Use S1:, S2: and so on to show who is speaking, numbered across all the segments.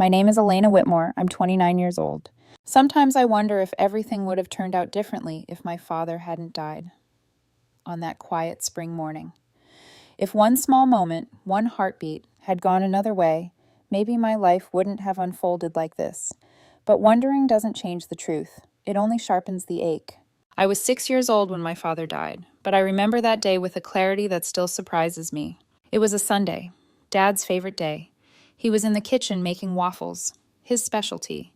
S1: My name is Elena Whitmore. I'm 29 years old. Sometimes I wonder if everything would have turned out differently if my father hadn't died on that quiet spring morning. If one small moment, one heartbeat, had gone another way, maybe my life wouldn't have unfolded like this. But wondering doesn't change the truth. It only sharpens the ache. I was 6 years old when my father died, but I remember that day with a clarity that still surprises me. It was a Sunday, Dad's favorite day. He was in the kitchen making waffles, his specialty.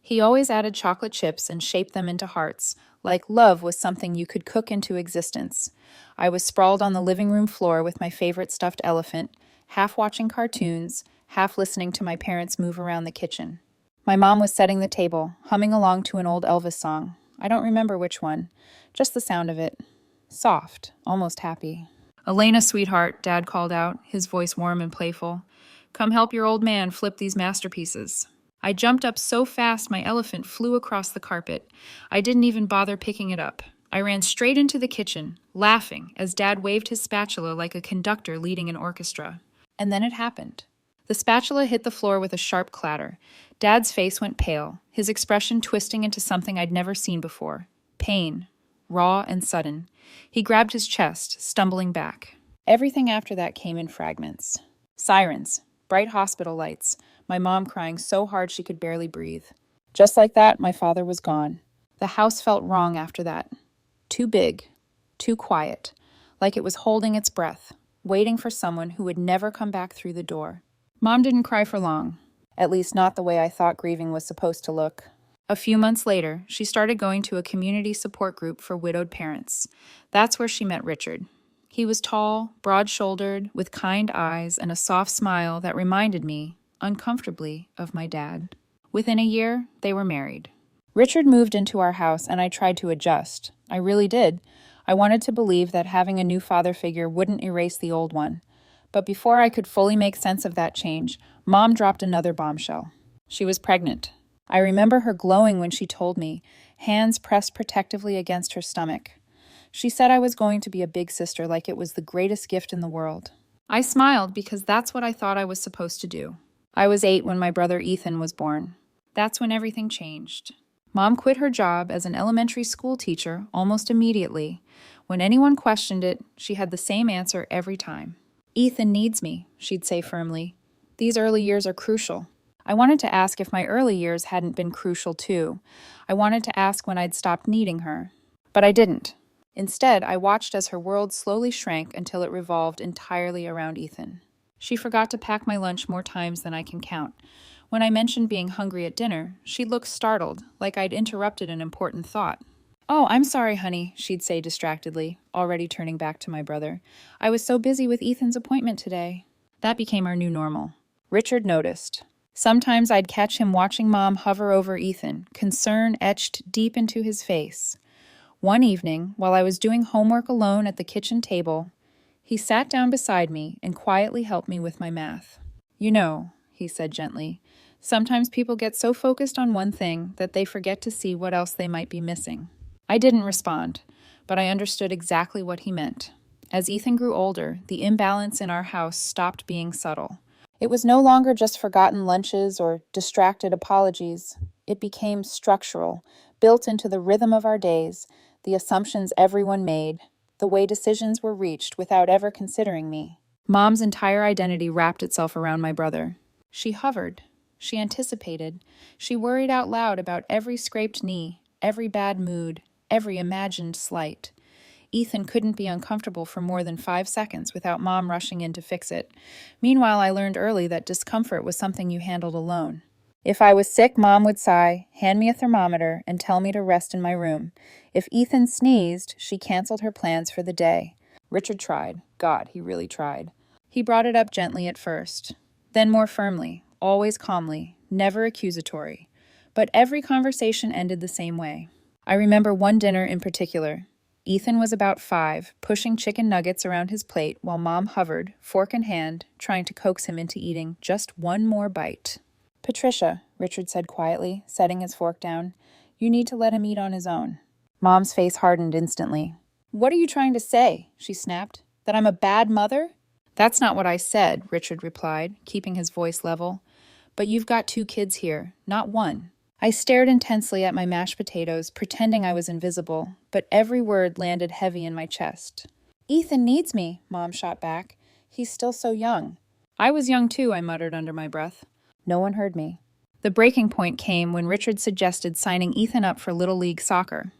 S1: He always added chocolate chips and shaped them into hearts, like love was something you could cook into existence. I was sprawled on the living room floor with my favorite stuffed elephant, half watching cartoons, half listening to my parents move around the kitchen. My mom was setting the table, humming along to an old Elvis song. I don't remember which one, just the sound of it. Soft, almost happy. "Elena, sweetheart," Dad called out, his voice warm and playful. "Come help your old man flip these masterpieces." I jumped up so fast my elephant flew across the carpet. I didn't even bother picking it up. I ran straight into the kitchen, laughing as Dad waved his spatula like a conductor leading an orchestra. And then it happened. The spatula hit the floor with a sharp clatter. Dad's face went pale, his expression twisting into something I'd never seen before. Pain, raw and sudden. He grabbed his chest, stumbling back. Everything after that came in fragments. Sirens, bright hospital lights, my mom crying so hard she could barely breathe. Just like that, my father was gone. The house felt wrong after that. Too big, too quiet, like it was holding its breath, waiting for someone who would never come back through the door. Mom didn't cry for long, at least not the way I thought grieving was supposed to look. A few months later, she started going to a community support group for widowed parents. That's where she met Richard. He was tall, broad-shouldered, with kind eyes and a soft smile that reminded me, uncomfortably, of my dad. Within a year, they were married. Richard moved into our house and I tried to adjust. I really did. I wanted to believe that having a new father figure wouldn't erase the old one. But before I could fully make sense of that change, Mom dropped another bombshell. She was pregnant. I remember her glowing when she told me, hands pressed protectively against her stomach. She said I was going to be a big sister like it was the greatest gift in the world. I smiled because that's what I thought I was supposed to do. I was 8 when my brother Ethan was born. That's when everything changed. Mom quit her job as an elementary school teacher almost immediately. When anyone questioned it, she had the same answer every time. "Ethan needs me," she'd say firmly. "These early years are crucial." I wanted to ask if my early years hadn't been crucial too. I wanted to ask when I'd stopped needing her. But I didn't. Instead, I watched as her world slowly shrank until it revolved entirely around Ethan. She forgot to pack my lunch more times than I can count. When I mentioned being hungry at dinner, she'd look startled, like I'd interrupted an important thought. "Oh, I'm sorry, honey," she'd say distractedly, already turning back to my brother. "I was so busy with Ethan's appointment today." That became our new normal. Richard noticed. Sometimes I'd catch him watching Mom hover over Ethan, concern etched deep into his face. One evening, while I was doing homework alone at the kitchen table, he sat down beside me and quietly helped me with my math. "You know," he said gently, "sometimes people get so focused on one thing that they forget to see what else they might be missing." I didn't respond, but I understood exactly what he meant. As Ethan grew older, the imbalance in our house stopped being subtle. It was no longer just forgotten lunches or distracted apologies. It became structural, built into the rhythm of our days, the assumptions everyone made, the way decisions were reached without ever considering me. Mom's entire identity wrapped itself around my brother. She hovered. She anticipated. She worried out loud about every scraped knee, every bad mood, every imagined slight. Ethan couldn't be uncomfortable for more than 5 seconds without Mom rushing in to fix it. Meanwhile, I learned early that discomfort was something you handled alone. If I was sick, Mom would sigh, hand me a thermometer, and tell me to rest in my room. If Ethan sneezed, she canceled her plans for the day. Richard tried. God, he really tried. He brought it up gently at first, then more firmly, always calmly, never accusatory. But every conversation ended the same way. I remember one dinner in particular. Ethan was about 5, pushing chicken nuggets around his plate while Mom hovered, fork in hand, trying to coax him into eating just one more bite. "Patricia," Richard said quietly, setting his fork down, "you need to let him eat on his own." Mom's face hardened instantly. "What are you trying to say?" she snapped. "That I'm a bad mother?" "That's not what I said," Richard replied, keeping his voice level. But you've got 2 kids here, not one. I stared intensely at my mashed potatoes, pretending I was invisible, but every word landed heavy in my chest. Ethan needs me, Mom shot back. He's still so young. I was young too, I muttered under my breath. No one heard me. The breaking point came when Richard suggested signing Ethan up for Little League soccer.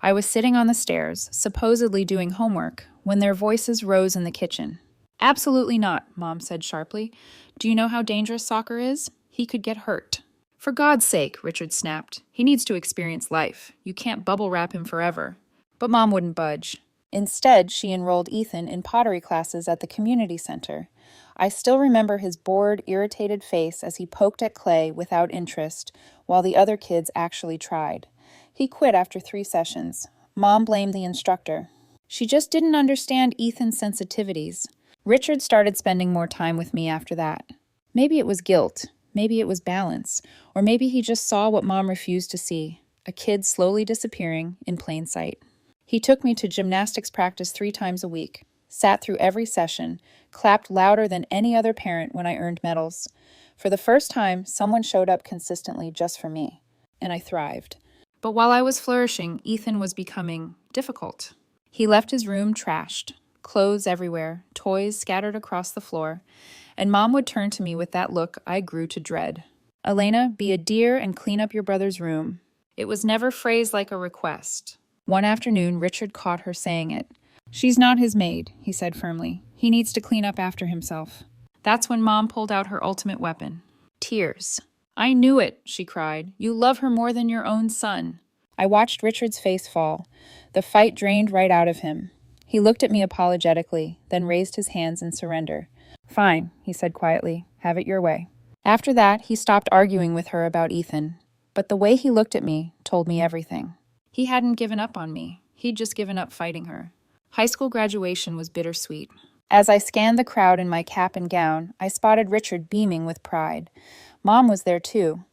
S1: I was sitting on the stairs, supposedly doing homework, when their voices rose in the kitchen. Absolutely not, Mom said sharply. Do you know how dangerous soccer is? He could get hurt. For God's sake, Richard snapped. He needs to experience life. You can't bubble wrap him forever. But Mom wouldn't budge. Instead, she enrolled Ethan in pottery classes at the community center. I still remember his bored, irritated face as he poked at clay without interest, while the other kids actually tried. He quit after 3 sessions. Mom blamed the instructor. She just didn't understand Ethan's sensitivities. Richard started spending more time with me after that. Maybe it was guilt, maybe it was balance, or maybe he just saw what Mom refused to see, a kid slowly disappearing in plain sight. He took me to gymnastics practice 3 times a week, sat through every session, clapped louder than any other parent when I earned medals. For the first time, someone showed up consistently just for me, and I thrived. But while I was flourishing, Ethan was becoming difficult. He left his room trashed, clothes everywhere, toys scattered across the floor, and Mom would turn to me with that look I grew to dread. Elena, be a dear and clean up your brother's room. It was never phrased like a request. One afternoon, Richard caught her saying it. She's not his maid, he said firmly. He needs to clean up after himself. That's when Mom pulled out her ultimate weapon. Tears. I knew it, she cried. You love her more than your own son. I watched Richard's face fall. The fight drained right out of him. He looked at me apologetically, then raised his hands in surrender. Fine, he said quietly. Have it your way. After that, he stopped arguing with her about Ethan. But the way he looked at me told me everything. He hadn't given up on me. He'd just given up fighting her. High school graduation was bittersweet. As I scanned the crowd in my cap and gown, I spotted Richard beaming with pride. Mom was there too,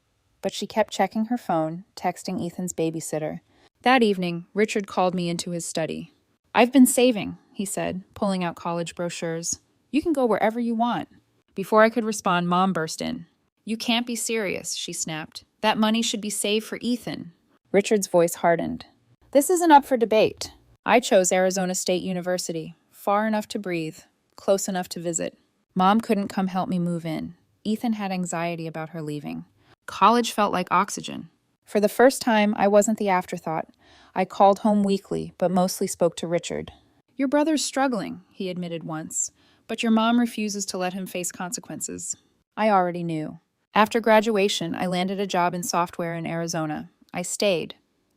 S1: but she kept checking her phone, texting Ethan's babysitter. That evening, Richard called me into his study. I've been saving, he said, pulling out college brochures. You can go wherever you want. Before I could respond, Mom burst in. You can't be serious, she snapped. That money should be saved for Ethan. Richard's voice hardened. This isn't up for debate. I chose Arizona State University, far enough to breathe, close enough to visit. Mom couldn't come help me move in. Ethan had anxiety about her leaving. College felt like oxygen. For the first time, I wasn't the afterthought. I called home weekly, but mostly spoke to Richard. Your brother's struggling, he admitted once, but your mom refuses to let him face consequences. I already knew. After graduation, I landed a job in software in Arizona. I stayed,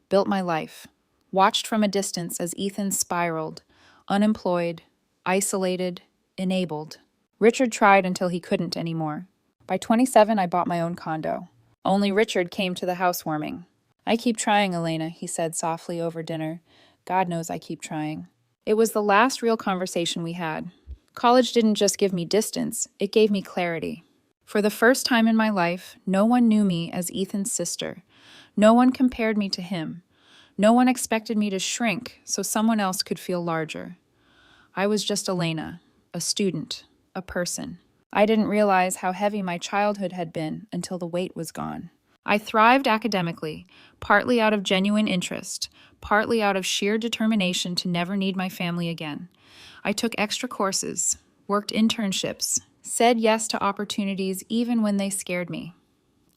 S1: built my life, watched from a distance as Ethan spiraled, unemployed, isolated, enabled. Richard tried until he couldn't anymore. By 27, I bought my own condo. Only Richard came to the housewarming. I keep trying, Elena, he said softly over dinner. God knows I keep trying. It was the last real conversation we had. College didn't just give me distance, it gave me clarity. For the first time in my life, no one knew me as Ethan's sister. No one compared me to him. No one expected me to shrink so someone else could feel larger. I was just Elena, a student, a person. I didn't realize how heavy my childhood had been until the weight was gone. I thrived academically, partly out of genuine interest, partly out of sheer determination to never need my family again. I took extra courses, worked internships, said yes to opportunities even when they scared me.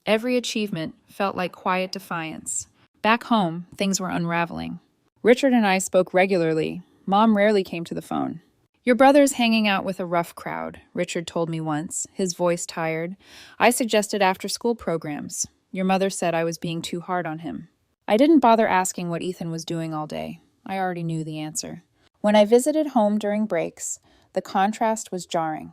S1: Every achievement felt like quiet defiance. Back home, things were unraveling. Richard and I spoke regularly. Mom rarely came to the phone. Your brother's hanging out with a rough crowd, Richard told me once, his voice tired. I suggested after-school programs. Your mother said I was being too hard on him. I didn't bother asking what Ethan was doing all day. I already knew the answer. When I visited home during breaks, the contrast was jarring.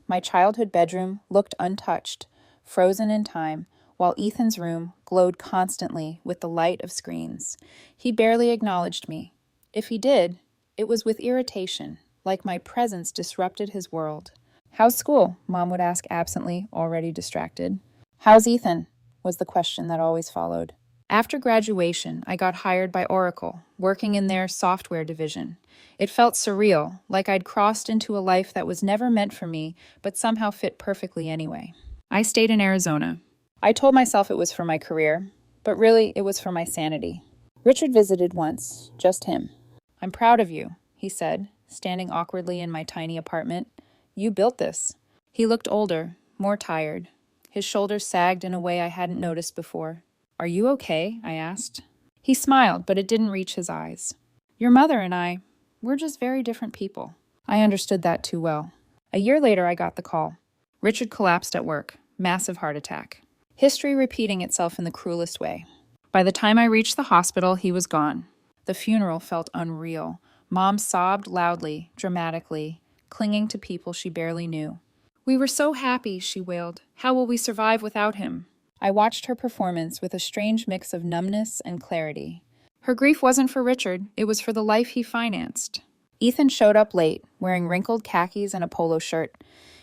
S1: My childhood bedroom looked untouched, frozen in time, while Ethan's room glowed constantly with the light of screens. He barely acknowledged me. If he did, it was with irritation, like my presence disrupted his world. How's school? Mom would ask absently, already distracted. How's Ethan? Was the question that always followed. After graduation, I got hired by Oracle, working in their software division. It felt surreal, like I'd crossed into a life that was never meant for me, but somehow fit perfectly anyway. I stayed in Arizona. I told myself it was for my career, but really it was for my sanity. Richard visited once, just him. "I'm proud of you," he said, standing awkwardly in my tiny apartment. "You built this." He looked older, more tired. His shoulders sagged in a way I hadn't noticed before. "Are you okay?" I asked. He smiled, but it didn't reach his eyes. "Your mother and we're just very different people." I understood that too well. A year later, I got the call. Richard collapsed at work. Massive heart attack. History repeating itself in the cruelest way. By the time I reached the hospital, he was gone. The funeral felt unreal. Mom sobbed loudly, dramatically, clinging to people she barely knew. "We were so happy," she wailed. "How will we survive without him?" I watched her performance with a strange mix of numbness and clarity. Her grief wasn't for Richard, it was for the life he financed. Ethan showed up late, wearing wrinkled khakis and a polo shirt.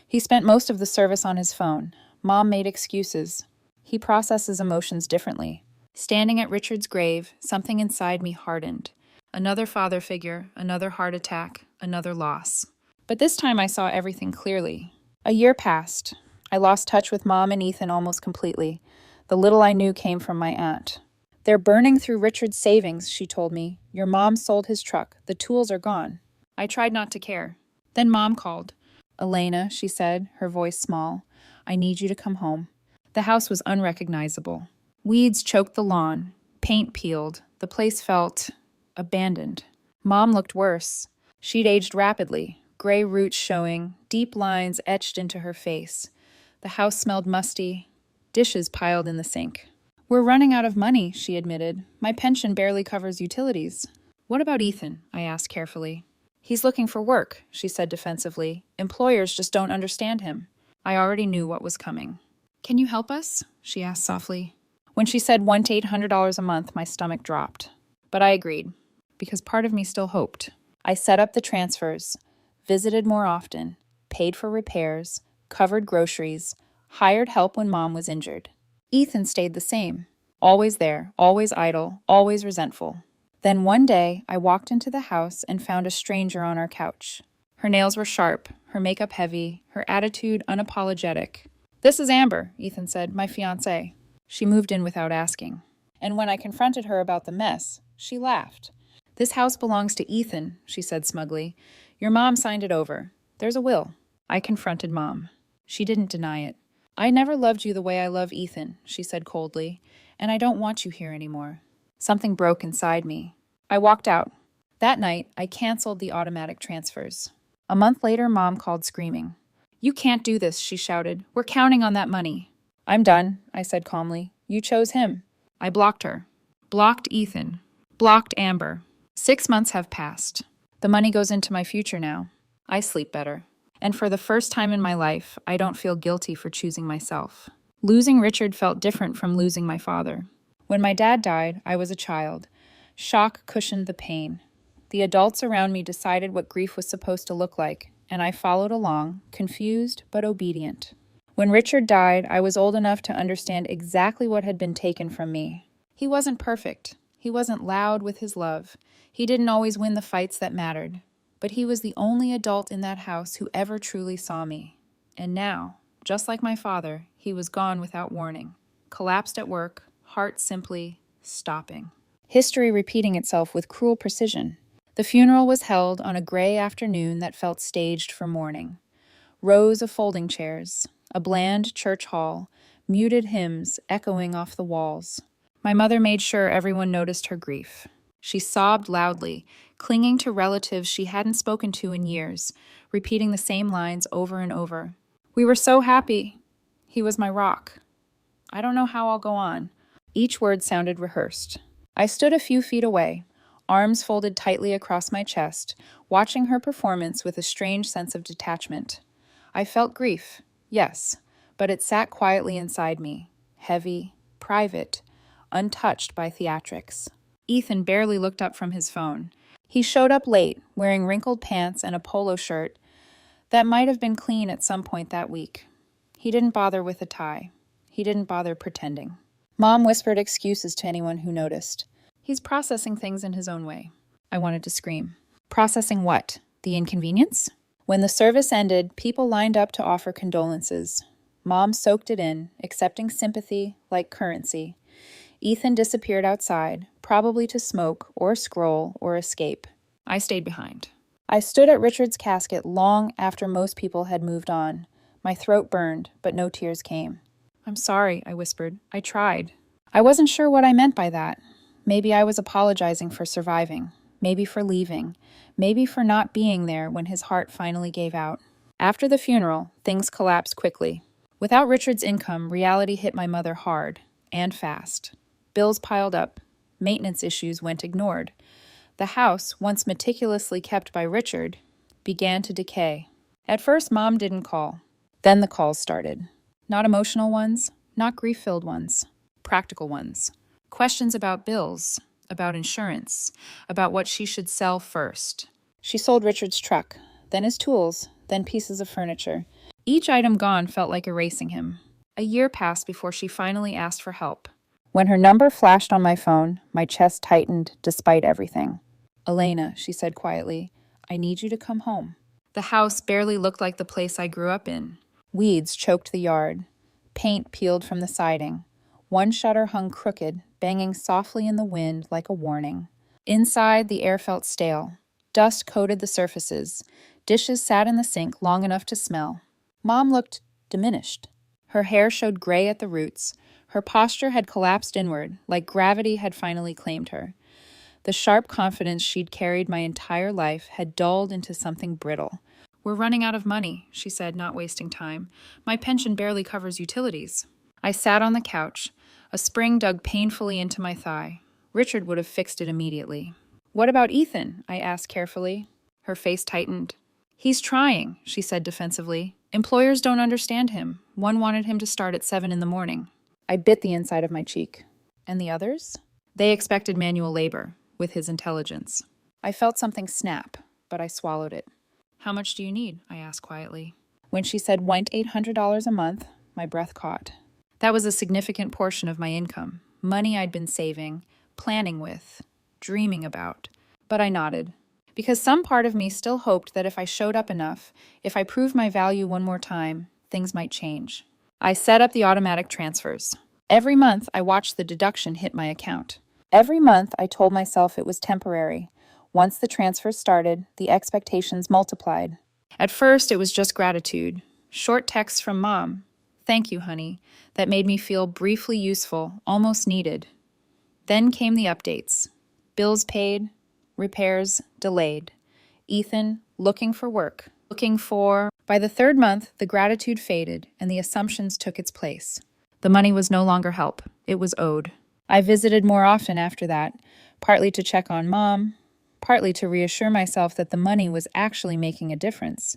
S1: He spent most of the service on his phone. Mom made excuses. He processes emotions differently. Standing at Richard's grave, something inside me hardened. Another father figure, another heart attack, another loss. But this time I saw everything clearly. A year passed. I lost touch with Mom and Ethan almost completely. The little I knew came from my aunt. "They're burning through Richard's savings," she told me. "Your mom sold his truck. The tools are gone." I tried not to care. Then Mom called. "Elena," she said, her voice small, "I need you to come home." The house was unrecognizable. Weeds choked the lawn. Paint peeled. The place felt abandoned. Mom looked worse. She'd aged rapidly, gray roots showing, deep lines etched into her face. The house smelled musty. Dishes piled in the sink. "We're running out of money," she admitted. "My pension barely covers utilities." "What about Ethan?" I asked carefully. "He's looking for work," she said defensively. "Employers just don't understand him." I already knew what was coming. "Can you help us?" she asked softly. When she said $100 to $800 a month, my stomach dropped. But I agreed, because part of me still hoped. I set up the transfers, visited more often, paid for repairs, covered groceries, hired help when Mom was injured. Ethan stayed the same. Always there, always idle, always resentful. Then one day, I walked into the house and found a stranger on our couch. Her nails were sharp, her makeup heavy, her attitude unapologetic. "This is Amber," Ethan said, "my fiancée." She moved in without asking. And when I confronted her about the mess, she laughed. "This house belongs to Ethan," she said smugly. "Your mom signed it over. There's a will." I confronted Mom. She didn't deny it. "I never loved you the way I love Ethan," she said coldly, "and I don't want you here anymore." Something broke inside me. I walked out. That night, I canceled the automatic transfers. A month later, Mom called screaming. "You can't do this," she shouted. "We're counting on that money." "I'm done," I said calmly. "You chose him." I blocked her. Blocked Ethan. Blocked Amber. 6 months have passed. The money goes into my future now. I sleep better. And for the first time in my life, I don't feel guilty for choosing myself. Losing Richard felt different from losing my father. When my dad died, I was a child. Shock cushioned the pain. The adults around me decided what grief was supposed to look like, and I followed along, confused but obedient. When Richard died, I was old enough to understand exactly what had been taken from me. He wasn't perfect. He wasn't loud with his love. He didn't always win the fights that mattered. But he was the only adult in that house who ever truly saw me. And now, just like my father, he was gone without warning. Collapsed at work, heart simply stopping. History repeating itself with cruel precision. The funeral was held on a gray afternoon that felt staged for mourning. Rows of folding chairs, a bland church hall, muted hymns echoing off the walls. My mother made sure everyone noticed her grief. She sobbed loudly, clinging to relatives she hadn't spoken to in years, repeating the same lines over and over. "We were so happy. He was my rock. I don't know how I'll go on." Each word sounded rehearsed. I stood a few feet away, arms folded tightly across my chest, watching her performance with a strange sense of detachment. I felt grief, yes, but it sat quietly inside me, heavy, private, untouched by theatrics. Ethan barely looked up from his phone. He showed up late, wearing wrinkled pants and a polo shirt that might have been clean at some point that week. He didn't bother with a tie. He didn't bother pretending. Mom whispered excuses to anyone who noticed. "He's processing things in his own way." I wanted to scream. Processing what? The inconvenience? When the service ended, people lined up to offer condolences. Mom soaked it in, accepting sympathy like currency. Ethan disappeared outside, probably to smoke or scroll or escape. I stayed behind. I stood at Richard's casket long after most people had moved on. My throat burned, but no tears came. "I'm sorry," I whispered. "I tried." I wasn't sure what I meant by that. Maybe I was apologizing for surviving. Maybe for leaving. Maybe for not being there when his heart finally gave out. After the funeral, things collapsed quickly. Without Richard's income, reality hit my mother hard and fast. Bills piled up. Maintenance issues went ignored. The house, once meticulously kept by Richard, began to decay. At first, Mom didn't call. Then the calls started. Not emotional ones, not grief-filled ones, practical ones. Questions about bills, about insurance, about what she should sell first. She sold Richard's truck, then his tools, then pieces of furniture. Each item gone felt like erasing him. A year passed before she finally asked for help. When her number flashed on my phone, my chest tightened despite everything. "Elena," she said quietly, "I need you to come home." The house barely looked like the place I grew up in. Weeds choked the yard. Paint peeled from the siding. One shutter hung crooked, banging softly in the wind like a warning. Inside, the air felt stale. Dust coated the surfaces. Dishes sat in the sink long enough to smell. Mom looked diminished. Her hair showed gray at the roots. Her posture had collapsed inward, like gravity had finally claimed her. The sharp confidence she'd carried my entire life had dulled into something brittle. "We're running out of money," she said, not wasting time. "My pension barely covers utilities." I sat on the couch. A spring dug painfully into my thigh. Richard would have fixed it immediately. "What about Ethan?" I asked carefully. Her face tightened. "He's trying," she said defensively. "Employers don't understand him. One wanted him to start at 7 in the morning." I bit the inside of my cheek. "And the others?" "They expected manual labor, with his intelligence." I felt something snap, but I swallowed it. "How much do you need?" I asked quietly. When she said $800 a month, my breath caught. That was a significant portion of my income, money I'd been saving, planning with, dreaming about. But I nodded, because some part of me still hoped that if I showed up enough, if I proved my value one more time, things might change. I set up the automatic transfers. Every month, I watched the deduction hit my account. Every month, I told myself it was temporary. Once the transfers started, the expectations multiplied. At first, it was just gratitude. Short texts from Mom. "Thank you, honey." That made me feel briefly useful, almost needed. Then came the updates. Bills paid, repairs delayed. Ethan looking for work, looking for... By the third month, the gratitude faded and the assumptions took its place. The money was no longer help. It was owed. I visited more often after that, partly to check on Mom, partly to reassure myself that the money was actually making a difference.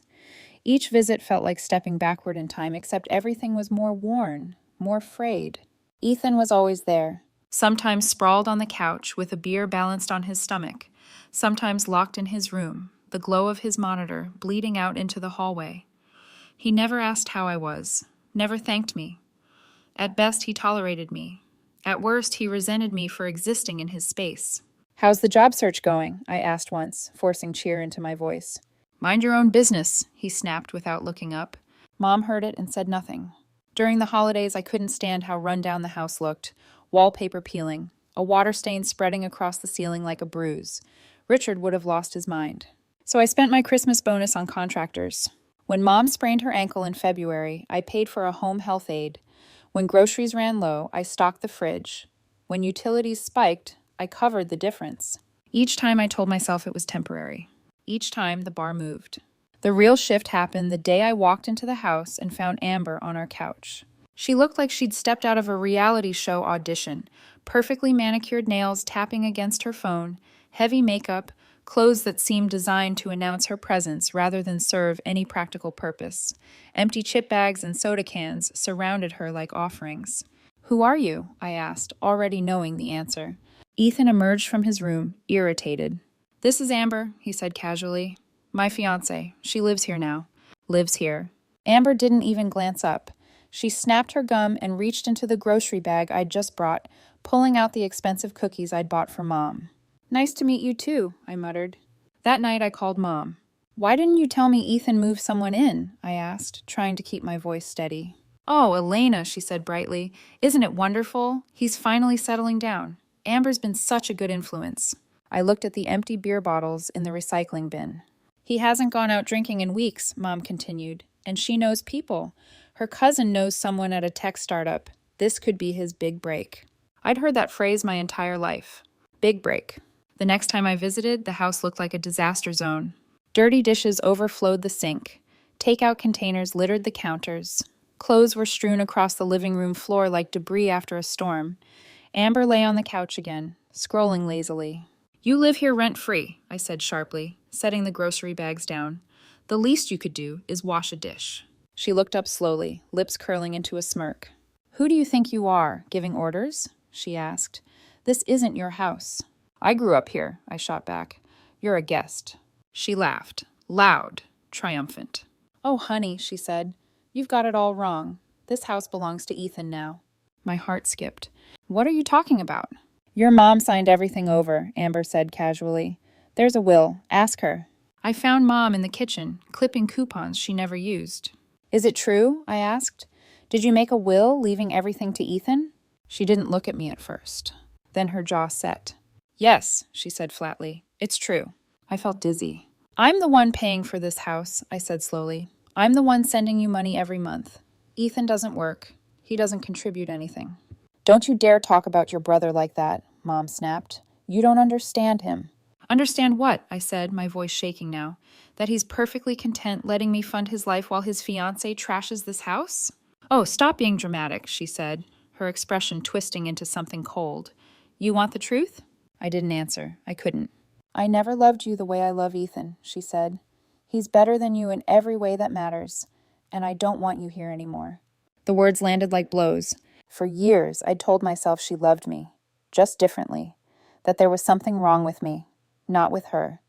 S1: Each visit felt like stepping backward in time, except everything was more worn, more frayed. Ethan was always there, sometimes sprawled on the couch with a beer balanced on his stomach, sometimes locked in his room, the glow of his monitor bleeding out into the hallway. He never asked how I was, never thanked me. At best, he tolerated me. At worst, he resented me for existing in his space. "How's the job search going?" I asked once, forcing cheer into my voice. "Mind your own business," he snapped without looking up. Mom heard it and said nothing. During the holidays, I couldn't stand how run down the house looked. Wallpaper peeling, a water stain spreading across the ceiling like a bruise. Richard would have lost his mind. So I spent my Christmas bonus on contractors. When Mom sprained her ankle in February, I paid for a home health aide. When groceries ran low, I stocked the fridge. When utilities spiked, I covered the difference. Each time I told myself it was temporary. Each time the bar moved. The real shift happened the day I walked into the house and found Amber on our couch. She looked like she'd stepped out of a reality show audition, perfectly manicured nails tapping against her phone, heavy makeup, clothes that seemed designed to announce her presence rather than serve any practical purpose. Empty chip bags and soda cans surrounded her like offerings. "Who are you?" I asked, already knowing the answer. Ethan emerged from his room, irritated. "This is Amber," he said casually. "My fiancée. She lives here now." Lives here. Amber didn't even glance up. She snapped her gum and reached into the grocery bag I'd just brought, pulling out the expensive cookies I'd bought for Mom. "Nice to meet you too," I muttered. That night I called Mom. "Why didn't you tell me Ethan moved someone in?" I asked, trying to keep my voice steady. Oh, Elena, she said brightly. Isn't it wonderful? He's finally settling down. Amber's been such a good influence. I looked at the empty beer bottles in the recycling bin. He hasn't gone out drinking in weeks, Mom continued, and she knows people. Her cousin knows someone at a tech startup. This could be his big break. I'd heard that phrase my entire life. Big break. The next time I visited, the house looked like a disaster zone. Dirty dishes overflowed the sink. Takeout containers littered the counters. Clothes were strewn across the living room floor like debris after a storm. Amber lay on the couch again, scrolling lazily. You live here rent-free, I said sharply, setting the grocery bags down. The least you could do is wash a dish. She looked up slowly, lips curling into a smirk. Who do you think you are, giving orders? She asked. This isn't your house. I grew up here, I shot back. You're a guest. She laughed, loud, triumphant. Oh, honey, she said. You've got it all wrong. This house belongs to Ethan now. My heart skipped. What are you talking about? Your mom signed everything over, Amber said casually. There's a will. Ask her. I found Mom in the kitchen, clipping coupons she never used. Is it true? I asked. Did you make a will, leaving everything to Ethan? She didn't look at me at first. Then her jaw set. Yes, she said flatly. It's true. I felt dizzy. I'm the one paying for this house, I said slowly. I'm the one sending you money every month. Ethan doesn't work. He doesn't contribute anything. Don't you dare talk about your brother like that, Mom snapped. You don't understand him. Understand what? I said, my voice shaking now. That he's perfectly content letting me fund his life while his fiancée trashes this house? Oh, stop being dramatic, she said, her expression twisting into something cold. You want the truth? I didn't answer. I couldn't. I never loved you the way I love Ethan, she said. He's better than you in every way that matters, and I don't want you here anymore. The words landed like blows. For years, I'd told myself she loved me, just differently, that there was something wrong with me, not with her,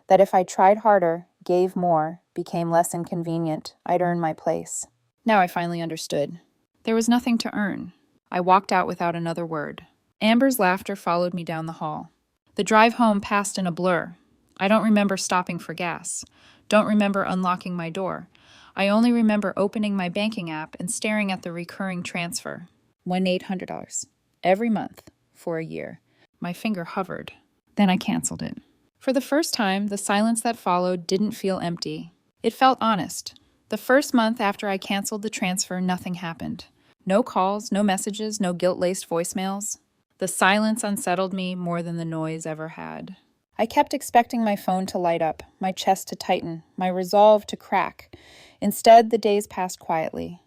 S1: that if I tried harder, gave more, became less inconvenient, I'd earn my place. Now I finally understood. There was nothing to earn. I walked out without another word. Amber's laughter followed me down the hall. The drive home passed in a blur. I don't remember stopping for gas. Don't remember unlocking my door. I only remember opening my banking app and staring at the recurring transfer. $1,800. Every month. For a year. My finger hovered. Then I canceled it. For the first time, the silence that followed didn't feel empty. It felt honest. The first month after I canceled the transfer, nothing happened. No calls, no messages, no guilt-laced voicemails. The silence unsettled me more than the noise ever had. I kept expecting my phone to light up, my chest to tighten, my resolve to crack. Instead, the days passed quietly.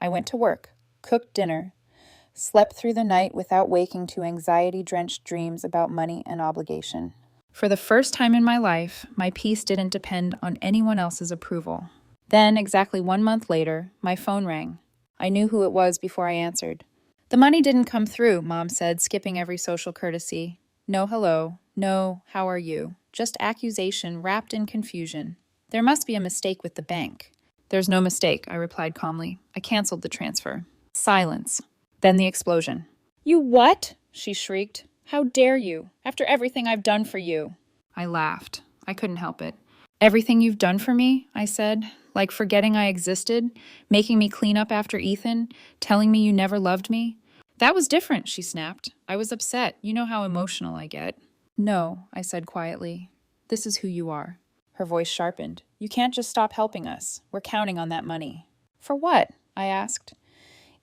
S1: I went to work, cooked dinner, slept through the night without waking to anxiety-drenched dreams about money and obligation. For the first time in my life, my peace didn't depend on anyone else's approval. Then, exactly 1 month later, my phone rang. I knew who it was before I answered. The money didn't come through, Mom said, skipping every social courtesy. No hello, no how are you, just accusation wrapped in confusion. There must be a mistake with the bank. There's no mistake, I replied calmly. I canceled the transfer. Silence. Then the explosion. You what? She shrieked. How dare you? After everything I've done for you. I laughed. I couldn't help it. Everything you've done for me? I said. Like forgetting I existed, making me clean up after Ethan, telling me you never loved me. That was different, she snapped. I was upset. You know how emotional I get. No, I said quietly. This is who you are. Her voice sharpened. You can't just stop helping us. We're counting on that money. For what? I asked.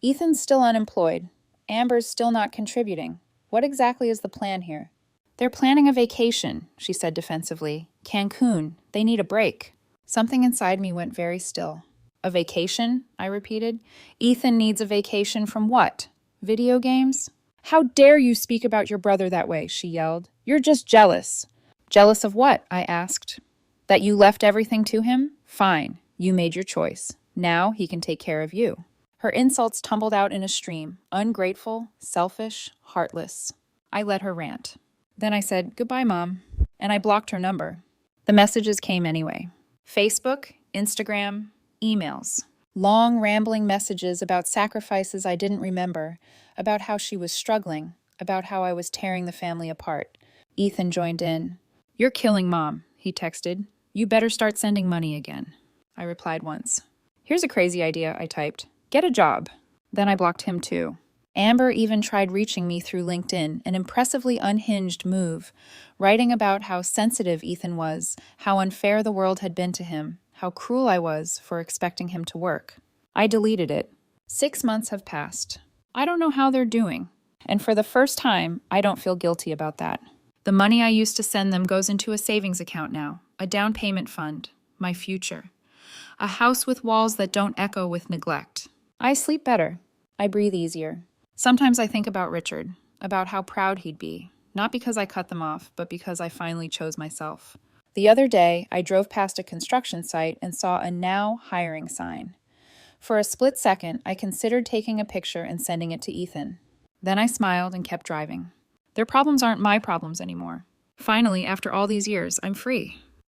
S1: Ethan's still unemployed. Amber's still not contributing. What exactly is the plan here? They're planning a vacation, she said defensively. Cancun. They need a break. Something inside me went very still. A vacation? I repeated. Ethan needs a vacation from what? Video games? How dare you speak about your brother that way, she yelled. You're just jealous. Jealous of what? I asked. That you left everything to him? Fine. You made your choice. Now he can take care of you. Her insults tumbled out in a stream, ungrateful, selfish, heartless. I let her rant. Then I said, goodbye, Mom, and I blocked her number. The messages came anyway. Facebook, Instagram, emails. Long, rambling messages about sacrifices I didn't remember, about how she was struggling, about how I was tearing the family apart. Ethan joined in. You're killing Mom, he texted. You better start sending money again. I replied once. Here's a crazy idea, I typed. Get a job. Then I blocked him too. Amber even tried reaching me through LinkedIn, an impressively unhinged move, writing about how sensitive Ethan was, how unfair the world had been to him, how cruel I was for expecting him to work. I deleted it. 6 months have passed. I don't know how they're doing. And for the first time, I don't feel guilty about that. The money I used to send them goes into a savings account now, a down payment fund, my future. A house with walls that don't echo with neglect. I sleep better. I breathe easier. Sometimes I think about Richard, about how proud he'd be, not because I cut them off, but because I finally chose myself. The other day, I drove past a construction site and saw a now hiring sign. For a split second, I considered taking a picture and sending it to Ethan. Then I smiled and kept driving. Their problems aren't my problems anymore. Finally, after all these years, I'm free.